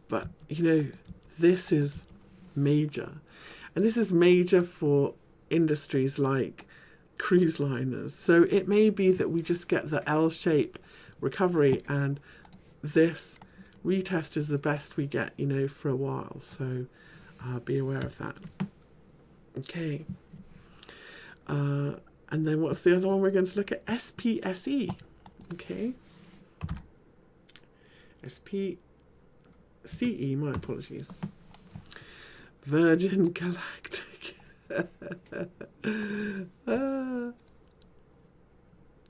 But, you know, this is major. And this is major for industries like cruise liners. So it may be that we just get the L-shape recovery, and this retest is the best we get, you know, for a while. So be aware of that. Okay. And then what's the other one we're going to look at? SPSE. Okay. SPCE, my apologies. Virgin Galactic.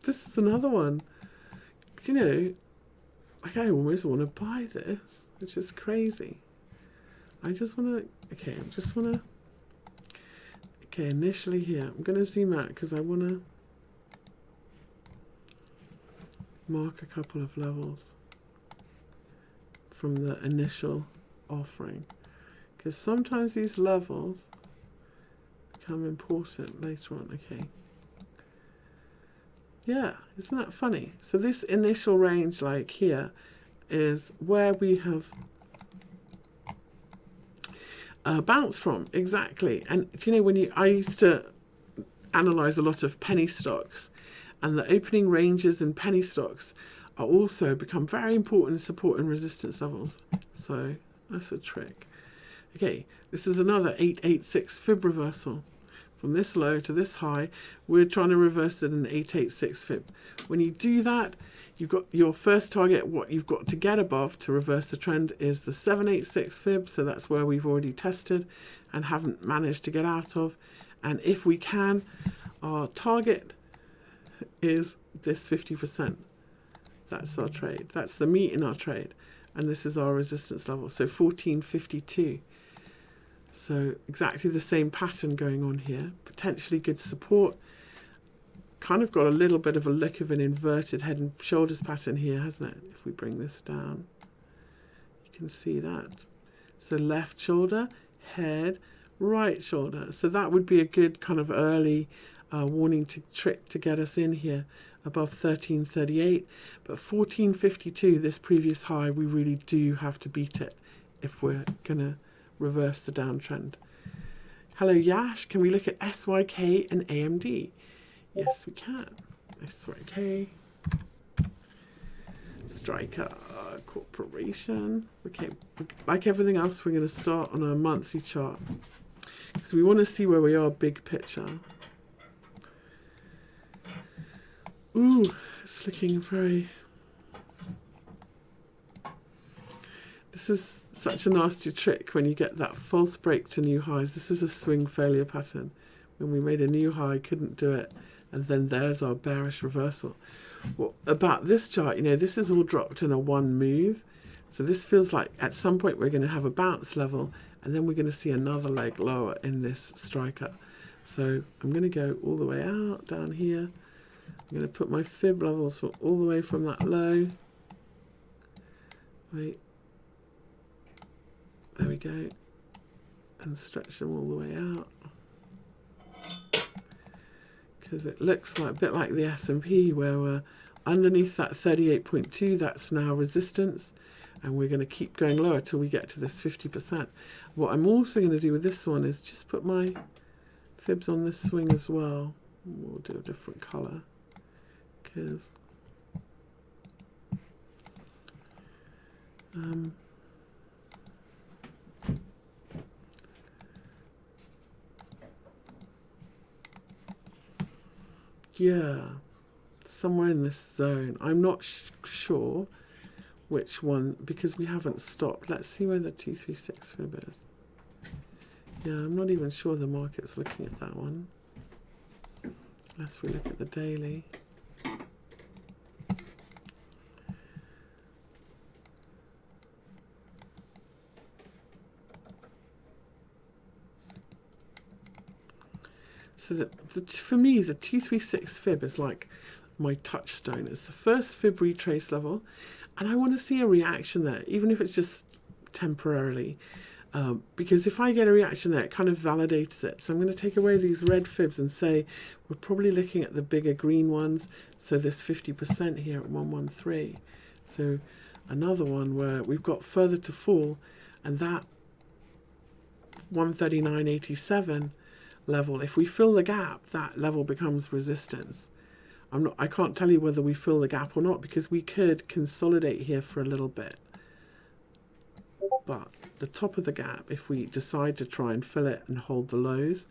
This is another one. You know, like I almost want to buy this, which is crazy. I just want to, okay, I just want to, okay, initially here, I'm going to zoom out because I want to mark a couple of levels from the initial offering, because sometimes these levels become important later on. Okay. Yeah, isn't that funny? So this initial range, like here, is where we have bounced from, exactly. And you know, I used to analyze a lot of penny stocks, and the opening ranges in penny stocks are also become very important in support and resistance levels. So that's a trick. Okay, this is another 886 fib reversal. From this low to this high, we're trying to reverse it in an 886 fib. When you do that, you've got your first target. What you've got to get above to reverse the trend is the 786 fib. So that's where we've already tested and haven't managed to get out of. And if we can, our target is this 50%. That's our trade. That's the meat in our trade. And this is our resistance level. So 1452. So exactly the same pattern going on here. Potentially good support. Kind of got a little bit of a look of an inverted head and shoulders pattern here, hasn't it? If we bring this down, you can see that. So left shoulder, head, right shoulder. So that would be a good kind of early warning trick to get us in here above 1338. But 1452, this previous high, we really do have to beat it if we're going to reverse the downtrend. Hello Yash, can we look at SYK and AMD? Yes, we can. SYK, Striker Corporation. Okay, like everything else, we're going to start on a monthly chart. So we want to see where we are big picture. Ooh, it's looking very... This is such a nasty trick when you get that false break to new highs. This is a swing failure pattern. When we made a new high, couldn't do it, and then there's our bearish reversal. Well, about this chart, you know, this is all dropped in a one move. So this feels like at some point we're going to have a bounce level, and then we're going to see another leg lower in this striker. So I'm going to go all the way out down here. I'm going to put my fib levels all the way from that low Wait. There we go. And stretch them all the way out. Because it looks like a bit like the S&P, where we're underneath that 38.2, that's now resistance. And we're going to keep going lower till we get to this 50%. What I'm also going to do with this one is just put my fibs on this swing as well. We'll do a different color. Because yeah, somewhere in this zone. I'm not sure which one, because we haven't stopped. Let's see where the 236 fib is. Yeah, I'm not even sure the market's looking at that one, unless we look at the daily. So for me, the 236 fib is like my touchstone. It's the first fib retrace level, and I want to see a reaction there, even if it's just temporarily. Because if I get a reaction there, it kind of validates it. So I'm going to take away these red fibs and say we're probably looking at the bigger green ones. So this 50% here at 113. So another one where we've got further to fall, and that 139.87 level, if we fill the gap, that level becomes resistance. I can't tell you whether we fill the gap or not, because we could consolidate here for a little bit. But the top of the gap, if we decide to try and fill it and hold the lows,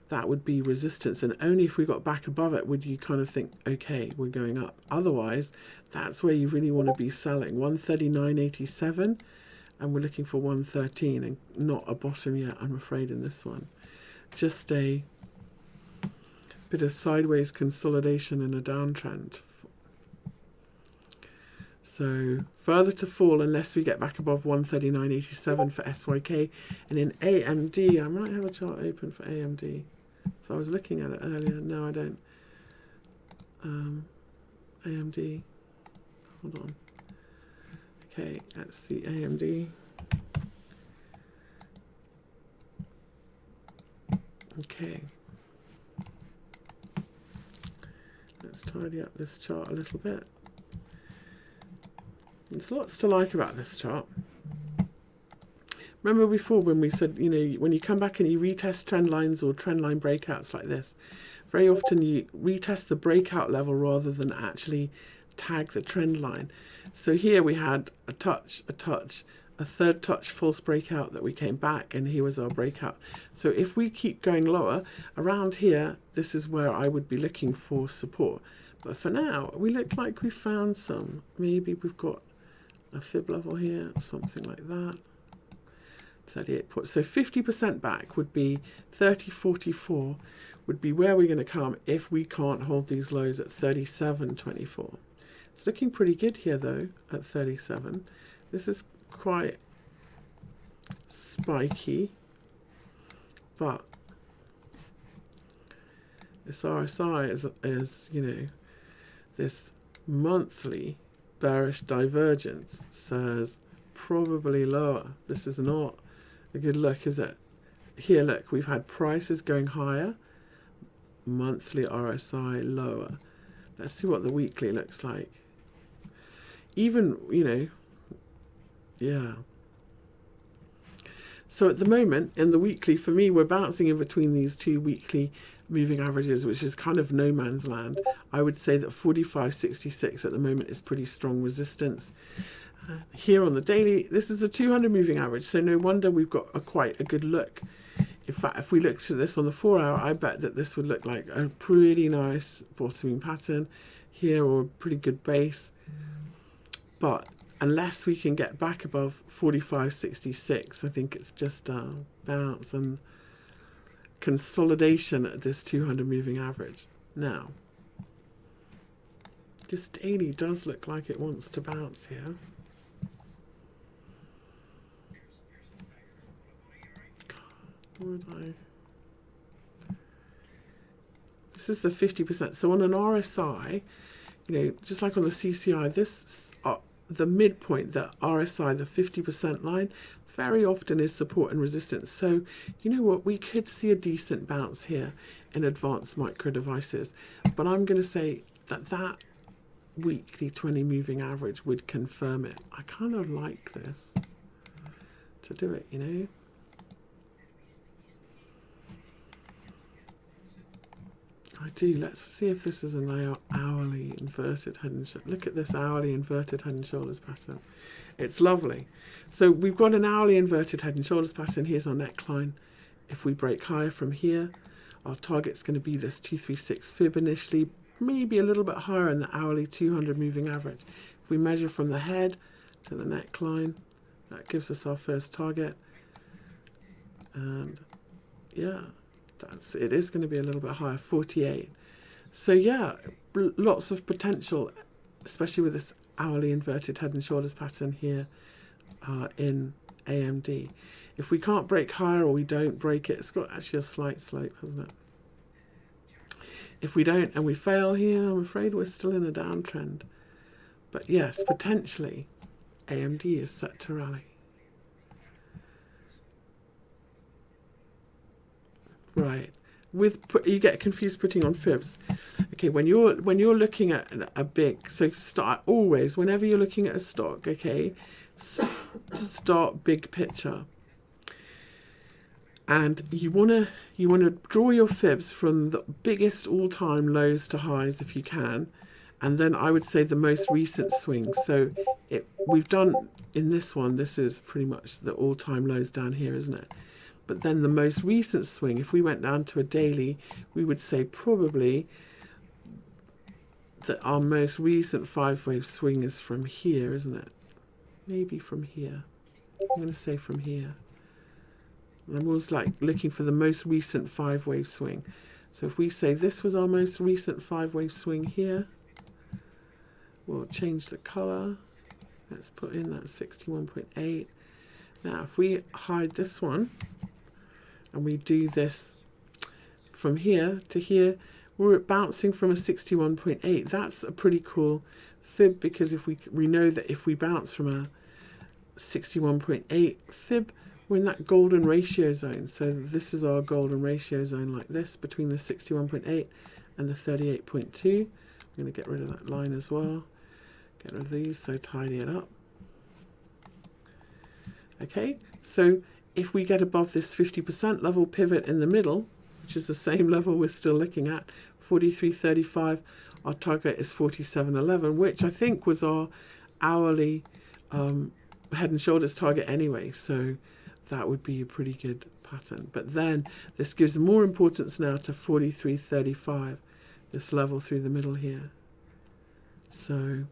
that would be resistance. And only if we got back above it would you kind of think, okay, we're going up. Otherwise, that's where you really want to be selling. 139.87, and we're looking for 113, and not a bottom yet, I'm afraid, in this one. Just a bit of sideways consolidation in a downtrend. So further to fall unless we get back above 139.87 for SYK. And in AMD, I might have a chart open for AMD. So I was looking at it earlier. No, I don't. AMD. Hold on. Okay, let's see AMD. Okay. Let's tidy up this chart a little bit. There's lots to like about this chart. Remember before when we said, you know, when you come back and you retest trend lines or trend line breakouts like this, very often you retest the breakout level rather than actually tag the trend line. So here we had a touch, a third touch false breakout that we came back, and here was our breakout. So if we keep going lower, around here, this is where I would be looking for support. But for now, we look like we found some. Maybe we've got a fib level here, something like that. 38 points. So 50% back would be 30.44 would be where we're going to come if we can't hold these lows at 37.24. It's looking pretty good here though at 37. This is quite spiky, but this RSI is you know, this monthly bearish divergence says probably lower. This is not a good look, is it? Here, look, we've had prices going higher, monthly RSI lower. Let's see what the weekly looks like. Even, you know, yeah. So at the moment, in the weekly, for me, we're bouncing in between these two weekly moving averages, which is kind of no man's land. I would say that 45.66 at the moment is pretty strong resistance. Here on the daily, this is the 200 moving average, so no wonder we've got quite a good look. In fact, if we looked at this on the 4 hour, I bet that this would look like a pretty nice bottoming pattern here, or a pretty good base. But unless we can get back above 45.66, I think it's just a bounce and consolidation at this 200 moving average. Now, this daily does look like it wants to bounce here. This is the 50%. So on an RSI, you know, just like on the CCI, the midpoint, the RSI, the 50% line, very often is support and resistance. So you know what, we could see a decent bounce here in advanced micro devices, but I'm going to say that that weekly 20 moving average would confirm it. I kind of like this to do it, you know. I do. Let's see if this is an hourly inverted head and shoulders. Look at this hourly inverted head and shoulders pattern. It's lovely. So we've got an hourly inverted head and shoulders pattern. Here's our neckline. If we break higher from here, our target's going to be this 236 fib initially, maybe a little bit higher in the hourly 200 moving average. If we measure from the head to the neckline, that gives us our first target. And yeah, it is going to be a little bit higher, 48. So yeah, lots of potential, especially with this hourly inverted head and shoulders pattern here in AMD. If we can't break higher, or we don't break it, it's got actually a slight slope, hasn't it? If we don't and we fail here, I'm afraid we're still in a downtrend. But yes, potentially AMD is set to rally. Right. You get confused putting on fibs. Okay, when you're looking at a big, so start always, whenever you're looking at a stock, okay, start big picture. And you wanna draw your fibs from the biggest all-time lows to highs if you can, and then I would say the most recent swings. So we've done in this one, this is pretty much the all-time lows down here, isn't it? But then the most recent swing, if we went down to a daily, we would say probably that our most recent 5-wave swing is from here, isn't it? Maybe from here. I'm going to say from here. I'm always like looking for the most recent 5-wave swing. So if we say this was our most recent 5-wave swing here, we'll change the color. Let's put in that 61.8. Now if we hide this one, and we do this from here to here, we're bouncing from a 61.8. That's a pretty cool fib, because if we know that if we bounce from a 61.8 fib, we're in that golden ratio zone. So this is our golden ratio zone, like this, between the 61.8 and the 38.2. I'm going to get rid of that line as well. Get rid of these, so tidy it up. Okay, so if we get above this 50% level pivot in the middle, which is the same level we're still looking at, 43.35, our target is 47.11, which I think was our hourly head and shoulders target anyway. So that would be a pretty good pattern. But then this gives more importance now to 43.35, this level through the middle here. So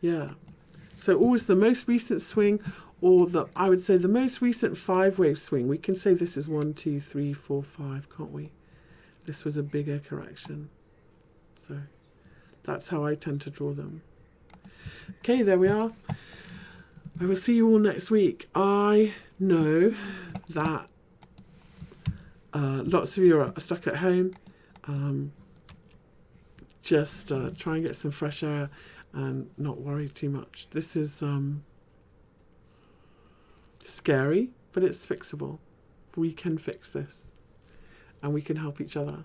yeah, so always the most recent swing, or I would say the most recent 5-wave swing. We can say this is 1, 2, 3, 4, 5, can't we? This was a bigger correction. So that's how I tend to draw them. Okay, there we are. I will see you all next week. I know that lots of you are stuck at home. Just try and get some fresh air and not worry too much. This is scary, but it's fixable. We can fix this, and we can help each other.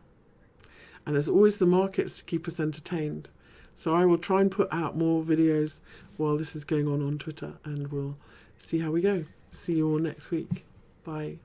And there's always the markets to keep us entertained. So I will try and put out more videos while this is going on Twitter, and we'll see how we go. See you all next week. Bye.